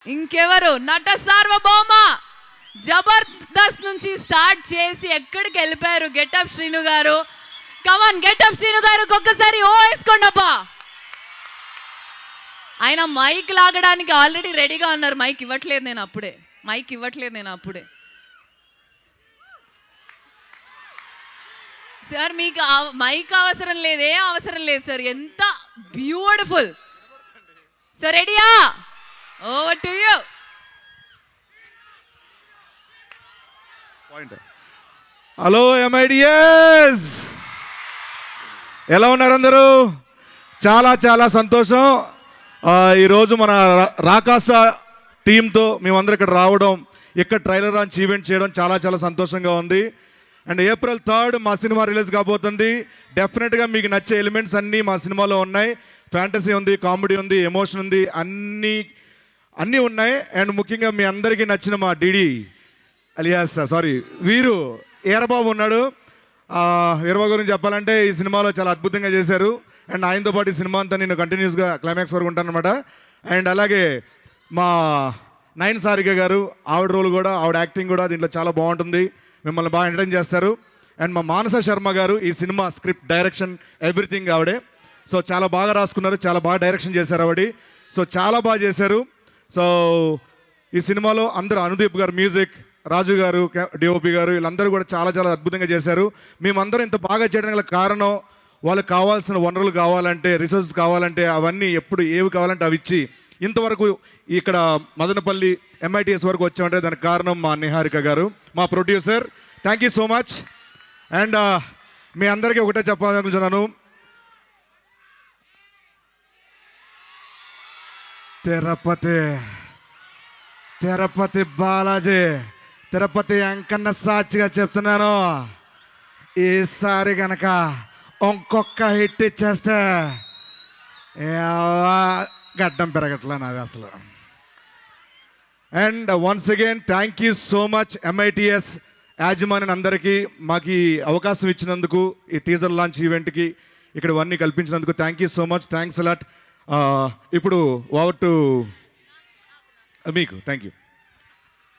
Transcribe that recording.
ఇంకెవరు? నట సార్వభౌమ జబర్దస్త్ నుంచి స్టార్ట్ చేసి ఎక్కడికి వెళ్ళిపోయారు గెటప్ శ్రీను గారు. కమాన్ గెటప్ శ్రీను గారు ఒక్కసారి ఓ వేసుకోండప్పా. ఆయన మైక్ లాగడానికి ఆల్రెడీ రెడీగా ఉన్నారు. మైక్ ఇవ్వట్లేదు నేను అప్పుడే. సార్ మీకు మైక్ అవసరం లేదు, ఏం అవసరం లేదు సార్. ఎంత బ్యూటిఫుల్ సార్. రెడీయా? Over to you. Hello MIDS, ఎలా ఉన్నారు అందరూ? చాలా చాలా సంతోషం. ఈరోజు మన రాకాస టీంతో మేమందరం ఇక్కడ రావడం, ఇక్కడ ట్రైలర్ లాంచ్ ఈవెంట్ చేయడం చాలా చాలా సంతోషంగా ఉంది. అండ్ April 3 మా సినిమా రిలీజ్ కాబోతుంది. డెఫినెట్గా మీకు నచ్చే ఎలిమెంట్స్ అన్నీ మా సినిమాలో ఉన్నాయి. ఫ్యాంటసీ ఉంది, కామెడీ ఉంది, ఎమోషన్ ఉంది, అన్నీ ఉన్నాయి. అండ్ ముఖ్యంగా మీ అందరికీ నచ్చిన మా డిడి వీరు ఈరబాబు ఉన్నాడు. వీరబాబు గురించి చెప్పాలంటే ఈ సినిమాలో చాలా అద్భుతంగా చేశారు. అండ్ ఆయనతో పాటు ఈ సినిమా అంతా నేను కంటిన్యూస్గా క్లైమాక్స్ వరకు ఉంటానన్నమాట. అండ్ అలాగే మా నయన్ సారిక గారు, ఆవిడ రోల్ కూడా, ఆవిడ యాక్టింగ్ కూడా దీంట్లో చాలా బాగుంటుంది. మిమ్మల్ని బాగా ఎంటర్టైన్ చేస్తారు. అండ్ మా మానస శర్మ గారు ఈ సినిమా స్క్రిప్ట్, డైరెక్షన్, ఎవ్రీథింగ్ ఆవిడే. సో చాలా బాగా రాసుకున్నారు, చాలా బాగా డైరెక్షన్ చేశారు ఆవిడ. సో చాలా బాగా చేశారు. సో ఈ సినిమాలో అందరూ అనుదీప్ గారు మ్యూజిక్, రాజు గారు DOP గారు, వీళ్ళందరూ కూడా చాలా చాలా అద్భుతంగా చేశారు. మేమందరం ఇంత బాగా చేయడానికి గల కారణం, వాళ్ళకి కావాల్సిన వనరులు కావాలంటే, రిసోర్సెస్ కావాలంటే అవన్నీ ఎప్పుడు ఏవి కావాలంటే అవి ఇచ్చి ఇంతవరకు ఇక్కడ మదనపల్లి MITS వరకు వచ్చామంటే దానికి కారణం మా నిహారిక గారు, మా producer. Thank you so much. And మీ అందరికీ ఒకటే చెప్పాలనుకుంటున్నాను, తిరుపతి బాలాజీ, తిరుపతి వెంకన్న సాక్షిగా చెప్తున్నాను, ఈసారి కనుక ఇంకొక హిట్ ఇచ్చేస్తే గడ్డం పెరగట్లా నాది అసలు. And once again thank you so much MITS యాజమాన్యం అందరికీ మాకు ఈ అవకాశం ఇచ్చినందుకు, ఈ టీజర్ లాంచ్ ఈవెంట్కి ఇక్కడ ఇవన్నీ కల్పించినందుకు thank you so much. Thanks a lot. ఇప్పుడు ఓవర్ టు మీకు. Thank you.